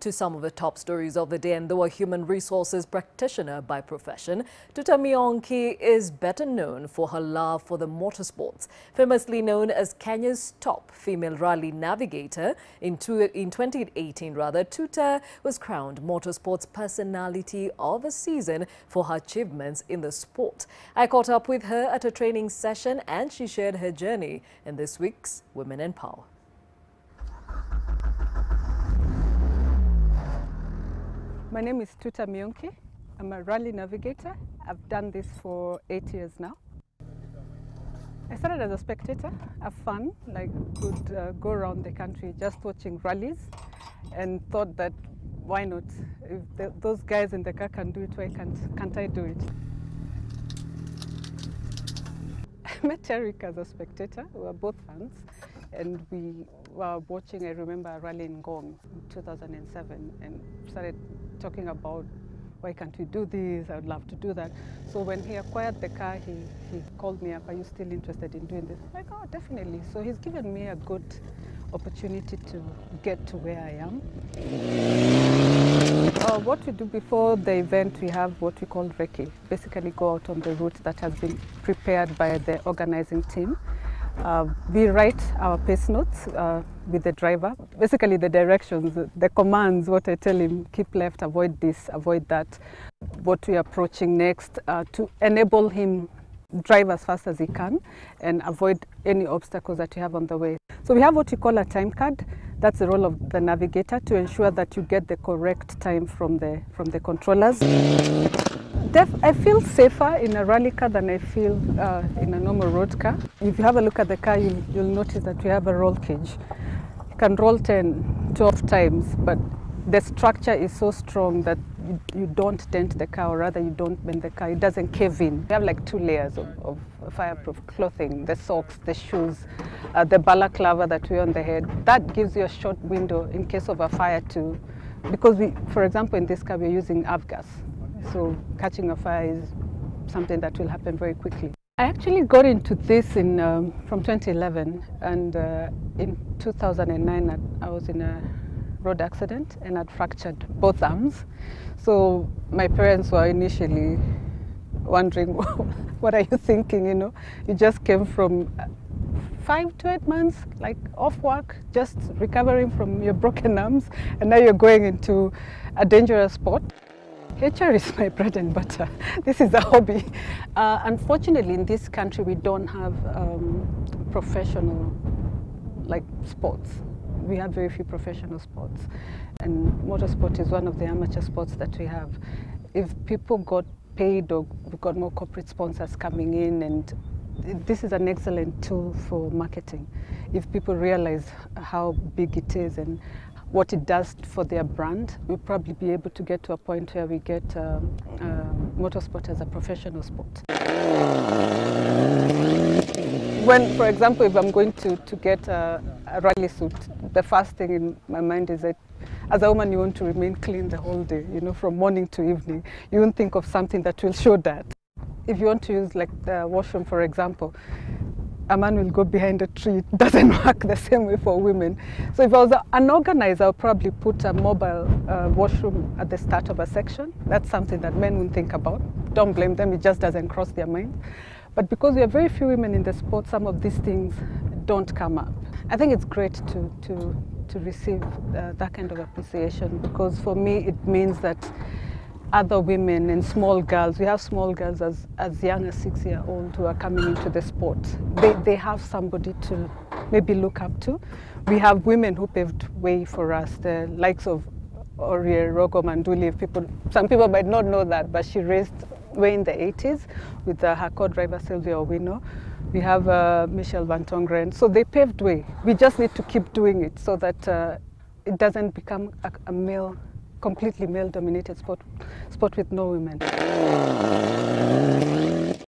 To some of the top stories of the day, and though a human resources practitioner by profession, Tuta Mionki is better known for her love for the motorsports. Famously known as Kenya's top female rally navigator, in 2018 Tuta was crowned Motorsports Personality of the Season for her achievements in the sport. I caught up with her at a training session and she shared her journey in this week's Women in Power. My name is Tuta Mionki. I'm a rally navigator. I've done this for 8 years now. I started as a spectator, have fun, like could go around the country just watching rallies, and thought that why not? If those guys in the car can do it, why can't I do it? I met Eric as a spectator. We were both fans, and we were watching, I remember, a rally in Gong in 2007, and started talking about why can't we do this? I would love to do that. So when he acquired the car, he called me up, are you still interested in doing this? I'm like, oh, definitely. So he's given me a good opportunity to get to where I am. What we do before the event, we have what we call recce. Basically go out on the route that has been prepared by the organizing team. We write our pace notes with the driver, basically the directions, the commands, what I tell him, keep left, avoid this, avoid that, what we're approaching next, to enable him drive as fast as he can and avoid any obstacles that you have on the way. So we have what we call a time card. That's the role of the navigator, to ensure that you get the correct time from the controllers. I feel safer in a rally car than I feel in a normal road car. If you have a look at the car, you'll notice that we have a roll cage. You can roll 10, 12 times, but the structure is so strong that you don't dent the car, or rather you don't bend the car. It doesn't cave in. We have like 2 layers of fireproof clothing, the socks, the shoes, the balaclava that we wear on the head. That gives you a short window in case of a fire too, because for example, in this car we're using avgas. So catching a fire is something that will happen very quickly. I actually got into this from 2011, and in 2009 I was in a road accident and I'd fractured both arms. So my parents were initially wondering, what are you thinking, you know? You just came from 5 to 8 months, like off work, just recovering from your broken arms, and now you're going into a dangerous sport. HR is my bread and butter. This is a hobby. Unfortunately, in this country, we don't have professional sports. We have very few professional sports, and motorsport is one of the amateur sports that we have. If people got paid, or we've got more corporate sponsors coming in, and this is an excellent tool for marketing. If people realize how big it is and what it does for their brand, we'll probably be able to get to a point where we get motorsport as a professional sport. When, for example, if I'm going to get a rally suit, the first thing in my mind is that as a woman you want to remain clean the whole day, you know, from morning to evening. You won't think of something that will show that. If you want to use like the washroom, for example, a man will go behind a tree. It doesn't work the same way for women. So if I was an organizer, I'll probably put a mobile washroom at the start of a section. That's something that men wouldn't think about. Don't blame them, it just doesn't cross their mind. But because we have very few women in the sport, some of these things don't come up. I think it's great to receive that kind of appreciation, because for me it means that other women and small girls, we have small girls as young as 6-year-old who are coming into the sport. They have somebody to maybe look up to. We have women who paved way for us, the likes of Orie Rogo Manduli. Some people might not know that, but she raced way in the 80s with her co-driver Sylvia Owino. We have Michelle Van Tongren. So they paved way. We just need to keep doing it so that it doesn't become a completely male-dominated sport with no women.